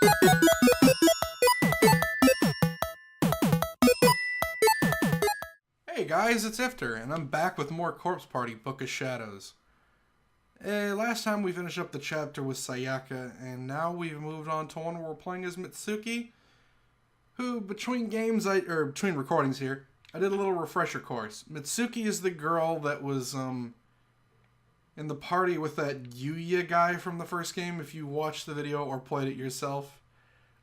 Hey guys, it's Ifter, and I'm back with more Corpse Party Book of Shadows. Last time we finished up the chapter with Sayaka, and now we've moved on to one where we're playing as Mitsuki, who, between recordings here, I did a little refresher course. Mitsuki is the girl that was, in the party with that Yuya guy from the first game, if you watched the video or played it yourself.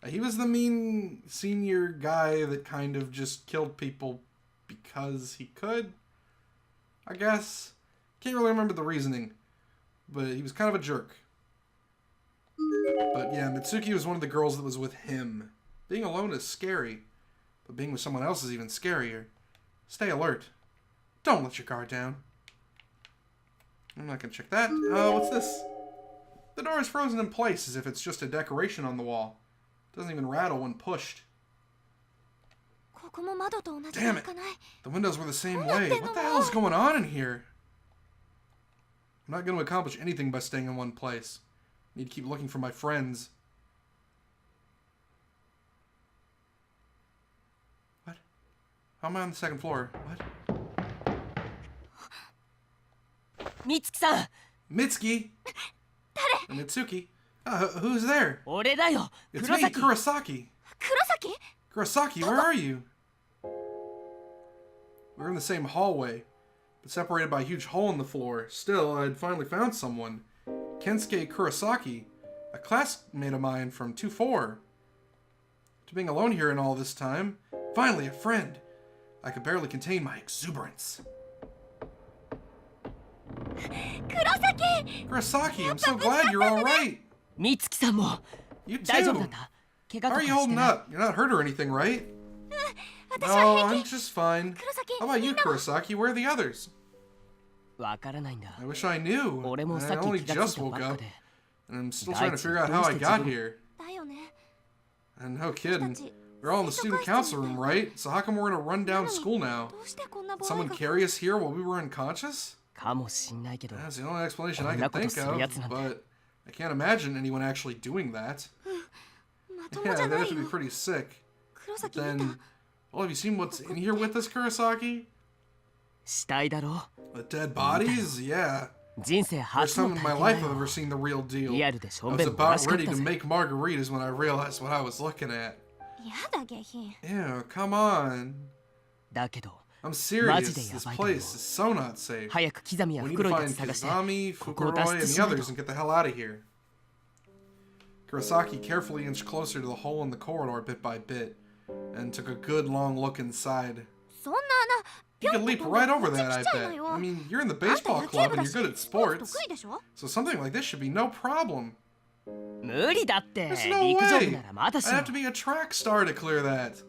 He was the mean senior guy that kind of just killed people because he could, I guess. Can't really remember the reasoning, but he was kind of a jerk. But yeah, Mitsuki was one of the girls that was with him. Being alone is scary, but being with someone else is even scarier. Stay alert. Don't let your guard down. I'm not gonna check that. What's this? The door is frozen in place as if it's just a decoration on the wall. Doesn't even rattle when pushed. Damn it! The windows were the same way. What the hell is going on in here? I'm not going to accomplish anything by staying in one place. I need to keep looking for my friends. What? How am I on the second floor? What? Mitsuki-san! Mitsuki? Mitsuki? Who's there? It's me, Kurosaki. Kurosaki, where are you? We were in the same hallway, but separated by a huge hole in the floor. Still, I had finally found someone. Kensuke Kurosaki, a classmate of mine from 2-4. To being alone here in all this time, finally a friend. I could barely contain my exuberance. Kurosaki, I'm so glad you're alright. Mitsuki-san mo. You too. How are you holding up? You're not hurt or anything, right? No, I'm just fine. How about you, Kurosaki? Where are the others? I wish I knew. I only just woke up, and I'm still trying to figure out how I got here. And no kidding. We're all in the student council room, right? So how come we're in a rundown school now? Did someone carry us here while we were unconscious? That's the only explanation I can think of, but I can't imagine anyone actually doing that. Yeah, they'd have to be pretty sick. But then, well, have you seen what's in here with us, Kurosaki? The dead bodies? Yeah. First time in my life I've ever seen the real deal. I was about ready to make margaritas when I realized what I was looking at. Ew, come on. I'm serious. This place is so not safe. We need to find Kizami, Fukuroi, and the others and get the hell out of here. Kurosaki carefully inched closer to the hole in the corridor bit by bit, and took a good long look inside. You could leap right over that, I bet. I mean, you're in the baseball club and you're good at sports, so something like this should be no problem. There's no way! I'd have to be a track star to clear that.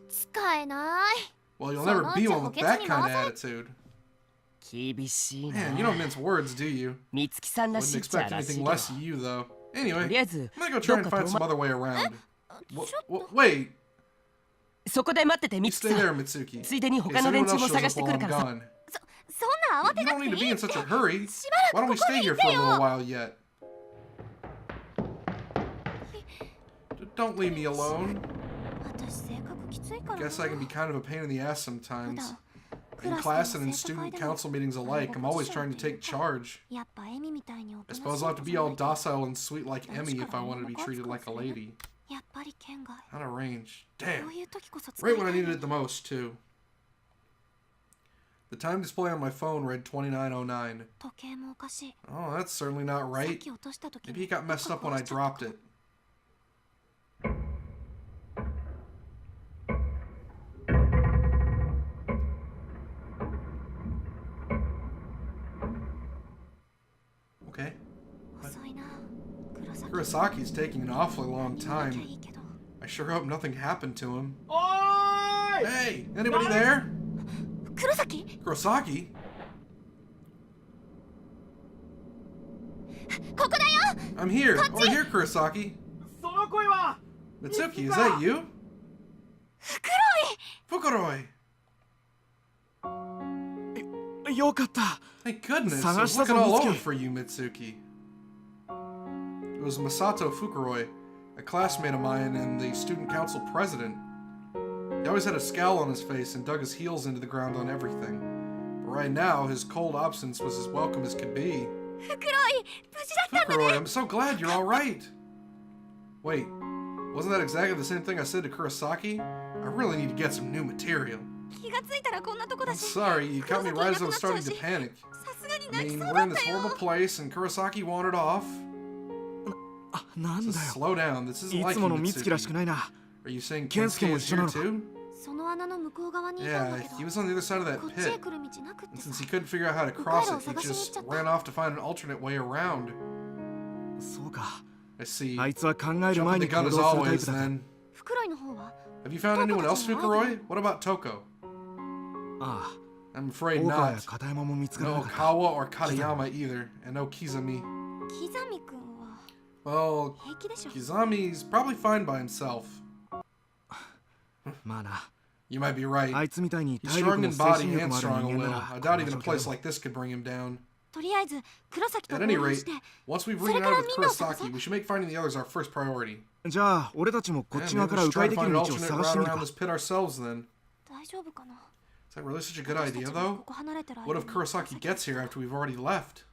Well, you'll never be one with that kind of attitude. Man, you don't mince words, do you? Wouldn't expect anything less of you, though. Anyway, I'm gonna go try and find some other way around. Wait! You stay there, Mitsuki. In case anyone else shows up while I'm gone. You don't need to be in such a hurry. Why don't we stay here for a little while yet? Don't leave me alone. Guess I can be kind of a pain in the ass sometimes. In class and in student council meetings alike, I'm always trying to take charge. I suppose I'll have to be all docile and sweet like Emmy if I wanted to be treated like a lady. Out of range. Damn. Right when I needed it the most, too. The time display on my phone read 29:09. Oh, that's certainly not right. Maybe it got messed up when I dropped it. Okay. Kurosaki's taking an awfully long time. I sure hope nothing happened to him. Oi! Hey, anybody there? Kurosaki? I'm here. Over here, Kurosaki. Mitsuki, is that you? Fukuroi! Thank goodness. I was looking all over for you, Mitsuki. It was Masato Fukuroi. A classmate of mine and the student council president. He always had a scowl on his face and dug his heels into the ground on everything. But right now, his cold absence was as welcome as could be. Fukuroi, I'm so glad you're alright! Wait, wasn't that exactly the same thing I said to Kurosaki? I really need to get some new material. I'm sorry, you caught me right as I was starting to panic. I mean, we're in this horrible place and Kurosaki wandered off. Just slow down, this isn't like Mitsuki. Are you saying Kensuke is here too? Yeah, he was on the other side of that pit. And since he couldn't figure out how to cross it, he just ran off to find an alternate way around. I see. Jumping the gun as always, then. Have you found anyone else, Fukuroi? What about Toko? I'm afraid not. No Okawa or Katayama either, and no Kizami. Well, Kizami's probably fine by himself. You might be right. He's strong in body and strong in will. I doubt even a place like this could bring him down. At any rate, once we've reunited with Kurosaki, we should make finding the others our first priority. Yeah, maybe we should try to find an alternate route around this pit ourselves then. Is that really such a good idea, though? What if Kurosaki gets here after we've already left?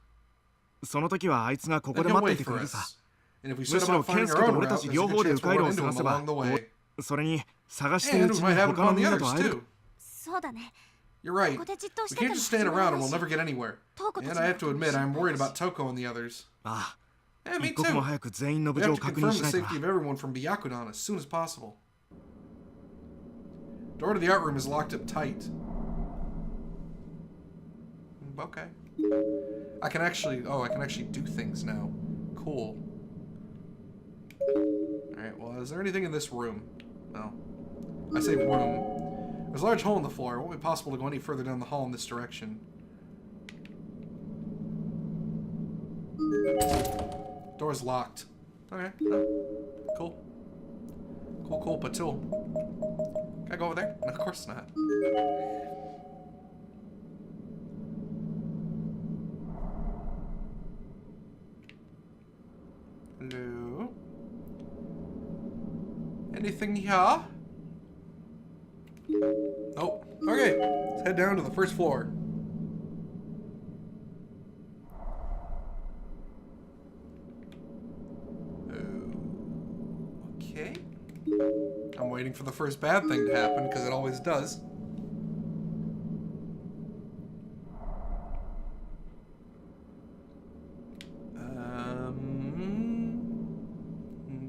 Then he'll wait for us. And if we set about finding our own route, there's a good chance we'll run into him along the way. And we might have him on the others, too. You're right. We can't just stand around and we'll never get anywhere. And I have to admit, I'm worried about Toko and the others. Yeah, me too. We have to confirm the safety of everyone from Byakudan as soon as possible. Door to the art room is locked up tight. Okay. I can actually do things now. Cool. Alright, well, is there anything in this room? No. I say room. There's a large hole in the floor. It won't be possible to go any further down the hall in this direction. Door's locked. Okay. Cool. Cool, patul. Can I go over there? No, of course not. Hello? Anything here? Oh, okay. Let's head down to the first floor. Okay. I'm waiting for the first bad thing to happen, because it always does.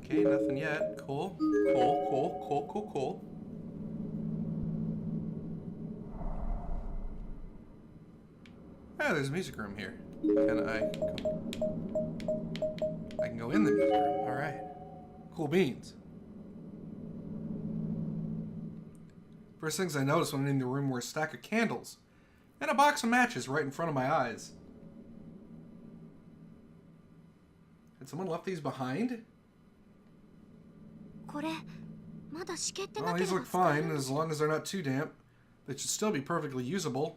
Okay, nothing yet. Cool. Cool. Ah, there's a music room here. I can go in the music room. Alright. Cool beans. First things I noticed when entering the room were a stack of candles and a box of matches right in front of my eyes. Had someone left these behind? Well, these look fine, as long as they're not too damp. They should still be perfectly usable.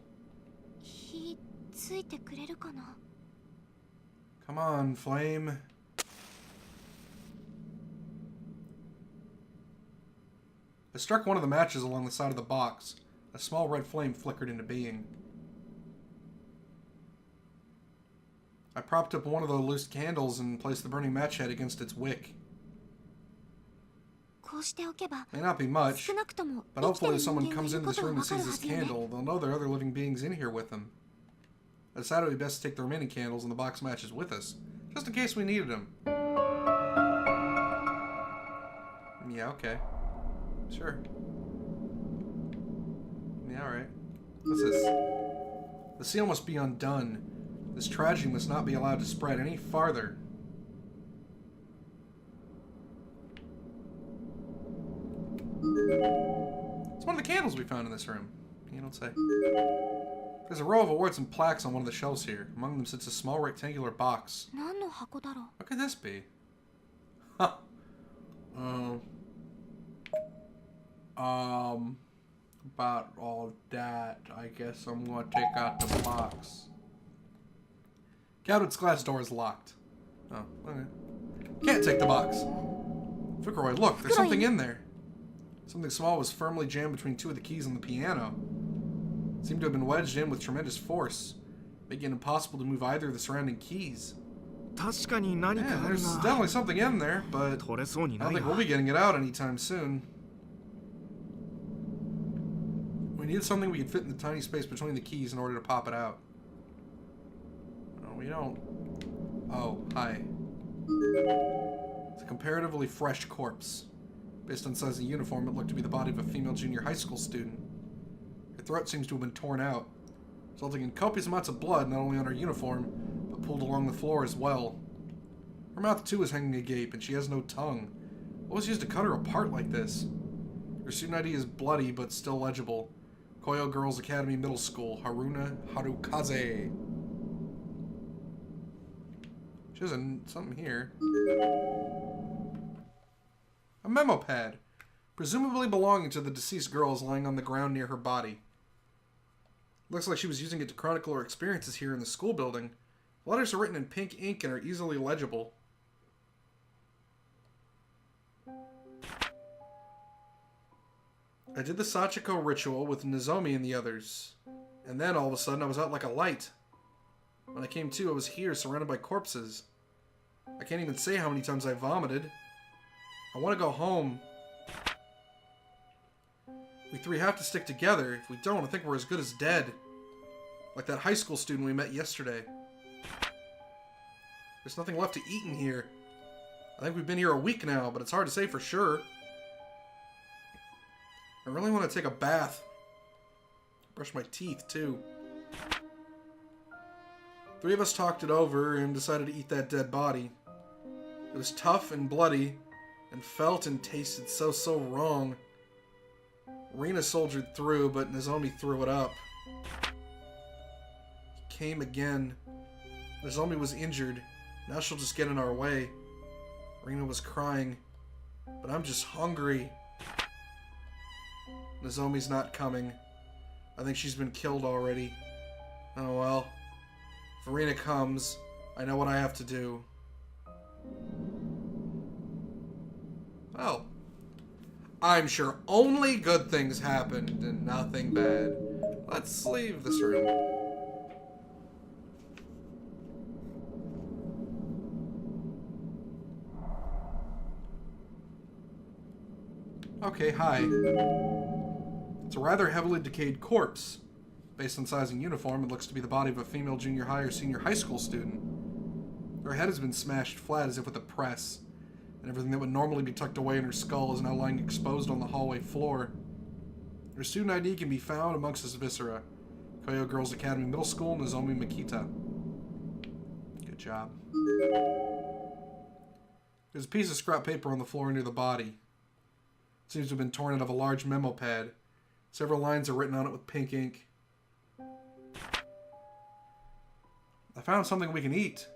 Come on, flame. I struck one of the matches along the side of the box. A small red flame flickered into being. I propped up one of the loose candles and placed the burning match head against its wick. May not be much, but hopefully if someone comes into this room and sees this candle, they'll know there are other living beings in here with them. I decided it would be best to take the remaining candles and the box matches with us, just in case we needed them. Yeah, okay. Sure. Yeah, alright. What's this? The seal must be undone. This tragedy must not be allowed to spread any farther. It's one of the candles we found in this room. You don't say. There's a row of awards and plaques on one of the shelves here. Among them sits a small rectangular box. What could this be? Huh. About all that, I guess I'm gonna take out the box. Cabinet's glass door is locked. Oh, okay. Can't take the box. Fukuroi, look, there's something in there. Something small was firmly jammed between two of the keys on the piano. It seemed to have been wedged in with tremendous force, making it impossible to move either of the surrounding keys. Yeah, there's definitely something in there, but I don't think we'll be getting it out anytime soon. We needed something we could fit in the tiny space between the keys in order to pop it out. No, we don't. Oh, hi. It's a comparatively fresh corpse. Based on size of uniform, it looked to be the body of a female junior high school student. Her throat seems to have been torn out, resulting in copious amounts of blood not only on her uniform, but pooled along the floor as well. Her mouth too is hanging agape, and she has no tongue. What was used to cut her apart like this? Her student ID is bloody, but still legible. Koyo Girls Academy Middle School, Haruna Harukaze. She has something here. A memo pad, presumably belonging to the deceased girl, is lying on the ground near her body. Looks like she was using it to chronicle her experiences here in the school building. The letters are written in pink ink and are easily legible. I did the Sachiko ritual with Nozomi and the others, and then all of a sudden I was out like a light. When I came to, I was here, surrounded by corpses. I can't even say how many times I vomited. I want to go home. We three have to stick together. If we don't, I think we're as good as dead. Like that high school student we met yesterday. There's nothing left to eat in here. I think we've been here a week now, but it's hard to say for sure. I really want to take a bath. Brush my teeth, too. Three of us talked it over and decided to eat that dead body. It was tough and bloody, and felt and tasted so wrong. Rina soldiered through, but Nozomi threw it up. He came again. Nozomi was injured. Now she'll just get in our way. Rina was crying. But I'm just hungry. Nozomi's not coming. I think she's been killed already. Oh well. If Rina comes, I know what I have to do. Well, I'm sure only good things happened and nothing bad. Let's leave this room. Okay, hi. It's a rather heavily decayed corpse. Based on size and uniform, it looks to be the body of a female junior high or senior high school student. Her head has been smashed flat as if with a press, and everything that would normally be tucked away in her skull is now lying exposed on the hallway floor. Her student ID can be found amongst his viscera. Koyo Girls Academy Middle School, Nozomi Makita. Good job. There's a piece of scrap paper on the floor near the body. It seems to have been torn out of a large memo pad. Several lines are written on it with pink ink. I found something we can eat.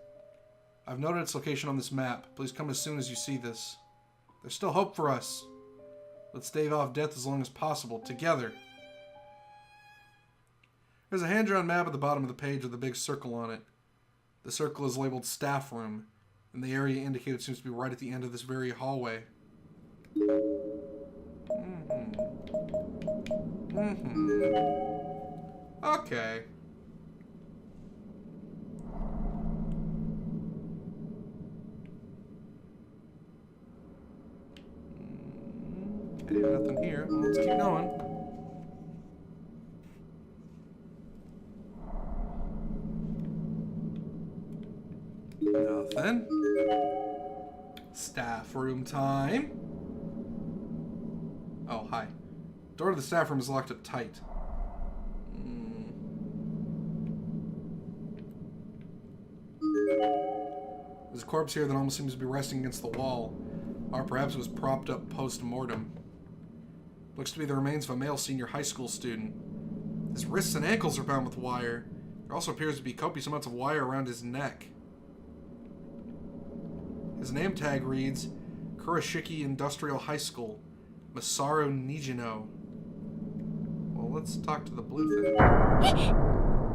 I've noted its location on this map. Please come as soon as you see this. There's still hope for us. Let's stave off death as long as possible, together. There's a hand-drawn map at the bottom of the page with a big circle on it. The circle is labeled Staff Room, and the area indicated seems to be right at the end of this very hallway. Okay. Okay, nothing here. Well, let's keep going. Nothing. Staff room time. Oh, hi. Door to the staff room is locked up tight. There's a corpse here that almost seems to be resting against the wall. Or perhaps it was propped up post-mortem. Looks to be the remains of a male senior high school student. His wrists and ankles are bound with wire. There also appears to be copious amounts of wire around his neck. His name tag reads, Kurashiki Industrial High School, Masaru Nijino. Well, let's talk to the blue thing.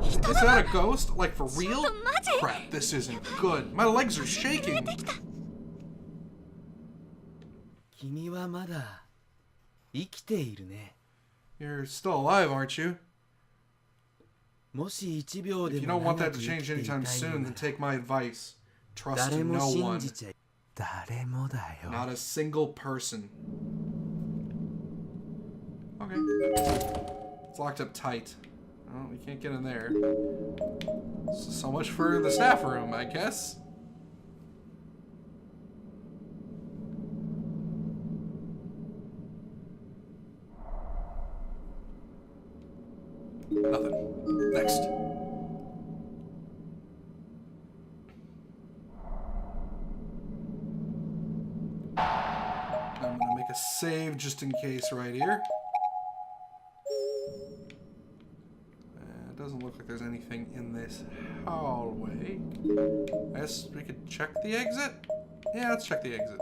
Is that a ghost? Like, for real? Crap, this isn't good. My legs are shaking. You're still alive, aren't you? If you don't want that to change anytime soon, then take my advice. Trust no one. Not a single person. Okay. It's locked up tight. Oh, we can't get in there. So much for the staff room, I guess. Nothing. Next. I'm gonna make a save just in case right here. It doesn't look like there's anything in this hallway. I guess we could check the exit? Yeah, let's check the exit.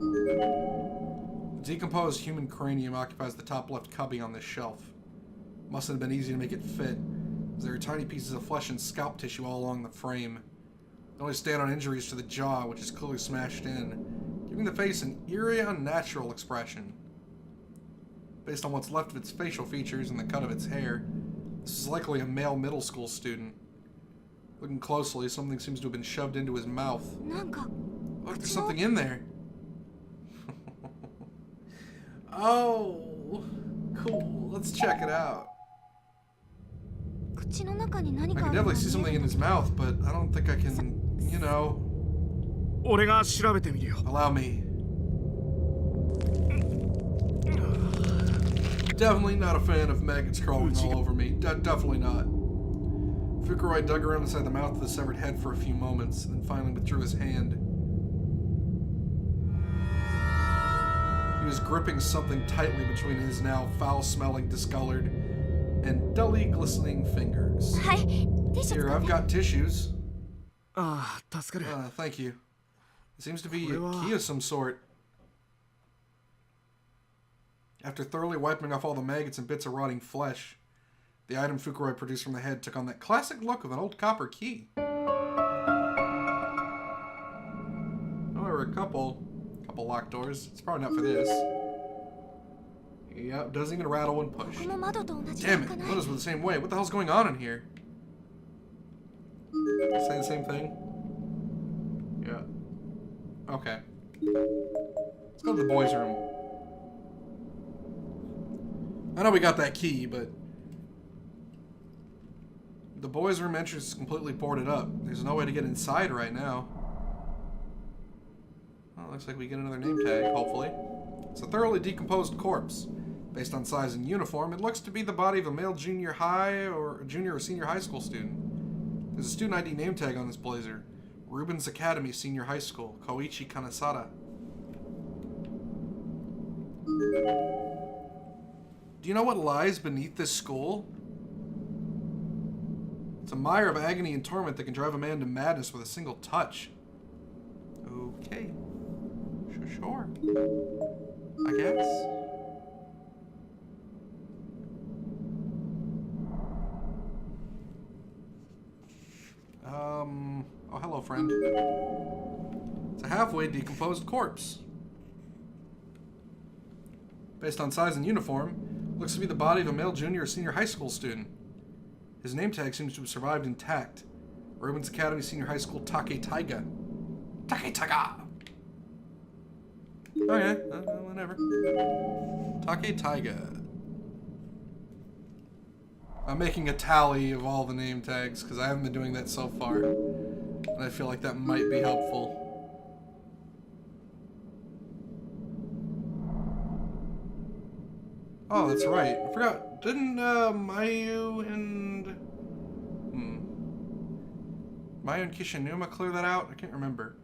The decomposed human cranium occupies the top left cubby on this shelf. Mustn't have been easy to make it fit, as there are tiny pieces of flesh and scalp tissue all along the frame. They only stand on injuries to the jaw, which is clearly smashed in, giving the face an eerie, unnatural expression. Based on what's left of its facial features and the cut of its hair, this is likely a male middle school student. Looking closely, something seems to have been shoved into his mouth. Look, there's something in there. Oh, cool. Let's check it out. I can definitely see something in his mouth, but I don't think I can, you know. Allow me. Definitely not a fan of maggots crawling all over me. Definitely not. Fukuroi dug around inside the mouth of the severed head for a few moments, and then finally withdrew his hand. He was gripping something tightly between his now foul-smelling, discolored, and dully glistening fingers. Here, I've got tissues. Thank you. It seems to be a key of some sort. After thoroughly wiping off all the maggots and bits of rotting flesh, the item Fukuroi produced from the head took on that classic look of an old copper key. However, a couple locked doors. It's probably not for this. Yep, doesn't even rattle when pushed. Damn it, windows were the same way. What the hell's going on in here? Say the same thing? Yeah. Okay. Let's go to the boys' room. I know we got that key, but the boys' room entrance is completely boarded up. There's no way to get inside right now. Well, looks like we get another name tag, hopefully. It's a thoroughly decomposed corpse. Based on size and uniform, it looks to be the body of a male junior high or junior or senior high school student. There's a student ID name tag on this blazer. Rubens Academy Senior High School, Koichi Kanesada. Do you know what lies beneath this school? It's a mire of agony and torment that can drive a man to madness with a single touch. Okay. Sure. I guess. Oh, hello, friend. It's a halfway decomposed corpse. Based on size and uniform, looks to be the body of a male junior or senior high school student. His name tag seems to have survived intact. Rubens Academy Senior High School Take Taiga. Take Taiga! Okay, whatever. Take Taiga. I'm making a tally of all the name tags, because I haven't been doing that so far. And I feel like that might be helpful. Oh, that's right. I forgot. Didn't Mayu and Kishinuma clear that out? I can't remember.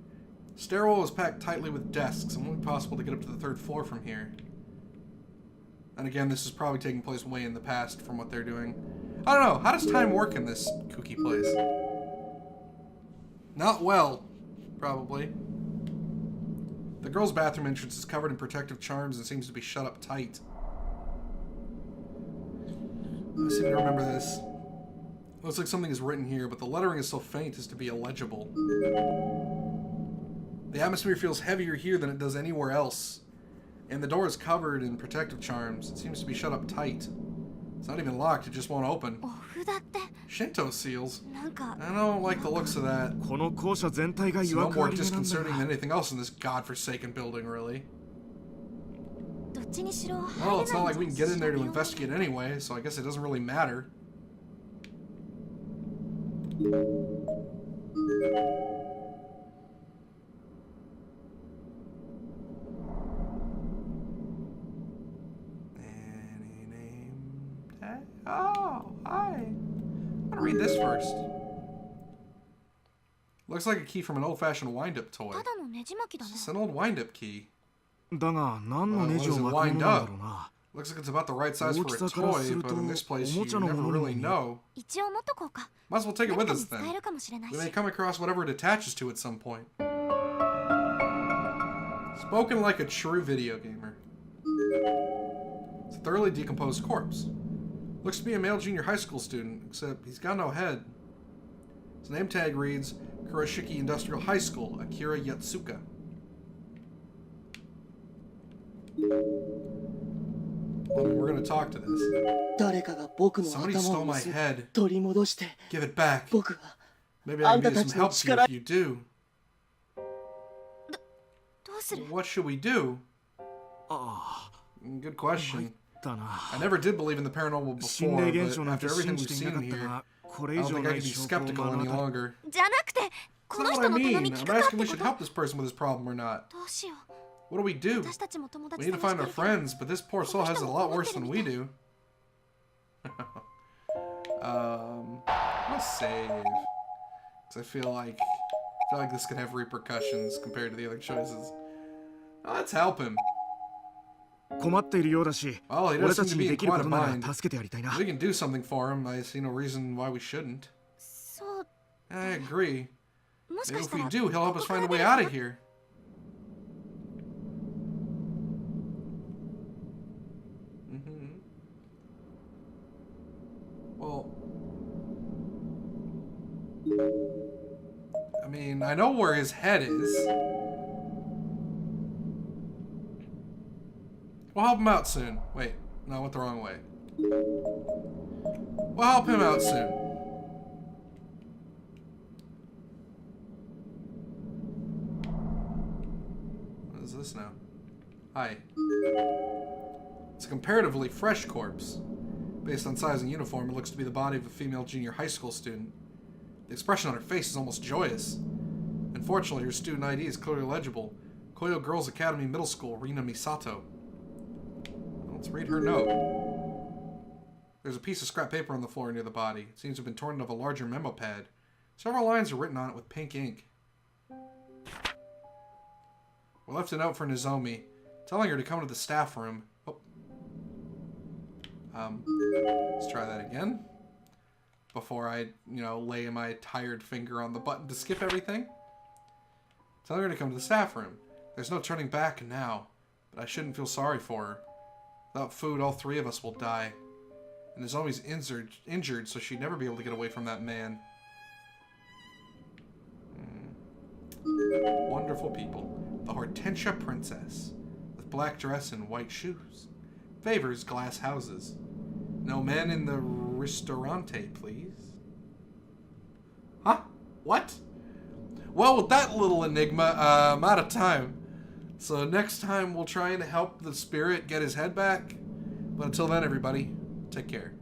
Stairwell is packed tightly with desks, and won't be possible to get up to the third floor from here. And again, this is probably taking place way in the past from what they're doing. I don't know. How does time work in this kooky place? Not well, probably. The girls' bathroom entrance is covered in protective charms and seems to be shut up tight. I seem to remember this. Looks like something is written here, but the lettering is so faint as to be illegible. The atmosphere feels heavier here than it does anywhere else. And the door is covered in protective charms. It seems to be shut up tight. It's not even locked, it just won't open. Shinto seals? I don't like the looks of that. It's no more disconcerting than anything else in this godforsaken building, really. Well, it's not like we can get in there to investigate anyway, so I guess it doesn't really matter. Any name tag? Oh, hi. I'm gonna read this first. Looks like a key from an old-fashioned wind-up toy. It's an old wind-up key. What does it wind up? Looks like it's about the right size for a toy, but in this place you never really know. Might as well take it with us then. We may come across whatever it attaches to at some point. Spoken like a true video gamer. It's a thoroughly decomposed corpse. Looks to be a male junior high school student, except he's got no head. His name tag reads, Kurashiki Industrial High School, Akira Yatsuka. Well, we're gonna talk to this. Somebody stole my head. Give it back. Maybe I can get some help to you if you do. What should we do? Good question. I never did believe in the paranormal before, but after everything we've seen here, I don't think I can be skeptical any longer. That's not what I mean. I'm asking if we should help this person with his problem or not. What do? We need to find our friends, but this poor soul has it a lot worse than we do. Let's save. Because I feel like this could have repercussions compared to the other choices. Oh, let's help him. Well, he does seem to be in quite a bind. If we can do something for him, I see no reason why we shouldn't. I agree. Maybe if we do, he'll help us find a way out of here. Well, I mean, I know where his head is. We'll help him out soon. Wait, no, I went the wrong way. We'll help him out soon. What is this now? Hi. It's a comparatively fresh corpse. Based on size and uniform, it looks to be the body of a female junior high school student. The expression on her face is almost joyous. Unfortunately, her student ID is clearly legible. Koyo Girls Academy Middle School, Rina Misato. Let's read her note. There's a piece of scrap paper on the floor near the body. It seems to have been torn out of a larger memo pad. Several lines are written on it with pink ink. We left a note for Nozomi, telling her to come to the staff room. Let's try that again. Before I, lay my tired finger on the button to skip everything. Tell her to come to the staff room. There's no turning back now, but I shouldn't feel sorry for her. Without food, all three of us will die. And Nozomi's injured, so she'd never be able to get away from that man. Wonderful people. The Hortensia Princess, with black dress and white shoes. Favors glass houses. No men in the ristorante, please. Huh? What? Well, with that little enigma, I'm out of time. So next time we'll try and help the spirit get his head back. But until then, everybody, take care.